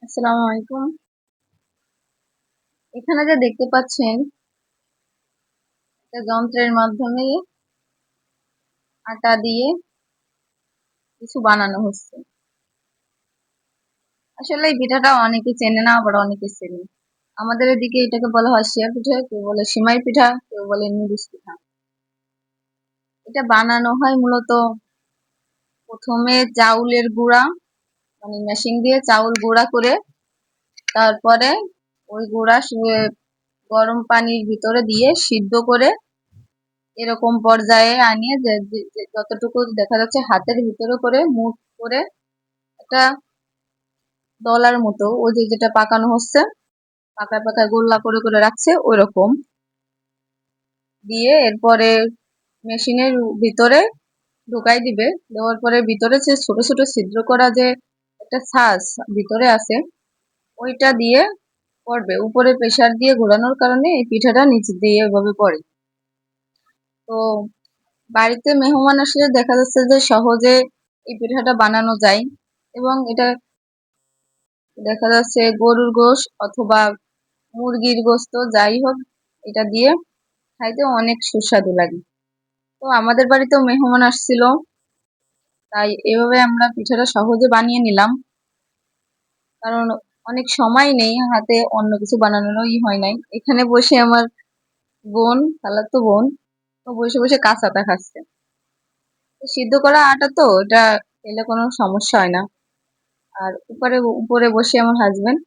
আসসালামু আলাইকুম। এখানে যে দেখতে পাচ্ছেন একটা যন্ত্রের মাধ্যমে আটা দিয়ে কিছু বানানো হচ্ছে। আসলে এই পিঠাটা অনেকে চেনে না, আবার অনেকে চেনে। আমাদের এদিকে এটাকে বলা হয় সিয়া পিঠা, কেউ বলে সিমাই পিঠা, কেউ বলে নুডলস পিঠা। এটা বানানো হয় মূলত প্রথমে চাউলের গুঁড়া, মানে মেশিন দিয়ে চাউল গুঁড়া করে তারপরে ওই গুঁড়া গরম পানির ভিতরে দিয়ে সিদ্ধ করে এরকম পর্যায়ে আনিয়ে যতটুকু দেখা যাচ্ছে হাতের ভিতরে করে মুঠ করে একটা দলার মতো ওই যে যেটা পাকানো হচ্ছে, পাকা পাকা গোল্লা করে করে রাখছে ওই রকম দিয়ে এরপরে মেশিনের ভিতরে ঢুকাই দিবে। দেওয়ার পরে ভিতরে যে ছোট ছোট ছিদ্র করা যে একটা ছাঁচ ভিতরে আছে ওইটা দিয়ে পড়বে। উপরে প্রেসার দিয়ে ঘোরানোর কারণে এই পিঠাটা নিচ দিয়ে এভাবে পড়ে। তো বাড়িতে মেহমান আসলে দেখা যাচ্ছে যে সহজে এই পিঠাটা বানানো যায়, এবং এটা দেখা যাচ্ছে গরুর গোশত অথবা মুরগির গোশত যাই হোক এটা দিয়ে খাইতে অনেক সুস্বাদু লাগে। তো আমাদের বাড়িতেও মেহমান আসছিল, তাই এভাবে আমরা পিঠাটা সহজে বানিয়ে নিলাম। কারণ অনেক সময় নেই হাতে, অন্য কিছু বানানোরই হয় নাই। এখানে বসে আমার বোন, খালাতো বোন, ও বসে বসে কাঁচাটা খাচ্ছে। সিদ্ধ করা আটা তো এটা খেলে কোনো সমস্যা হয় না। আর উপরে উপরে বসে আমার হাজবেন্ড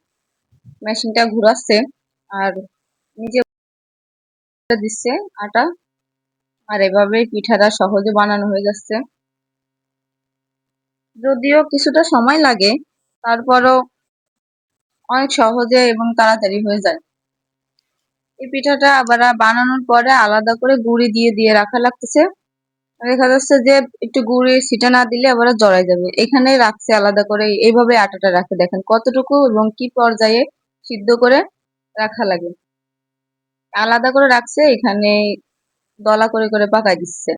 মেশিনটা ঘুরাচ্ছে আর নিজে দিচ্ছে আটা। আর এভাবেই পিঠাটা সহজে বানানো হয়ে যাচ্ছে। যদিও কিছুটা সময় লাগে, তারপরও অনেক সহজে এবং তাড়াতাড়ি হয়ে যায়। এই পিঠাটা আবার বানানোর পরে আলাদা করে গুঁড়ি দিয়ে দিয়ে রাখা লাগতেছে। দেখা যাচ্ছে যে একটু গুঁড়ি ছিটা না দিলে আবার জড়াই যাবে, এখানে রাখছে আলাদা করে। এইভাবে আটাটা রাখে, দেখেন কতটুকু এবং কি পর্যায়ে সিদ্ধ করে রাখা লাগে। আলাদা করে রাখছে, এখানে দলা করে করে পাকাই দিচ্ছে।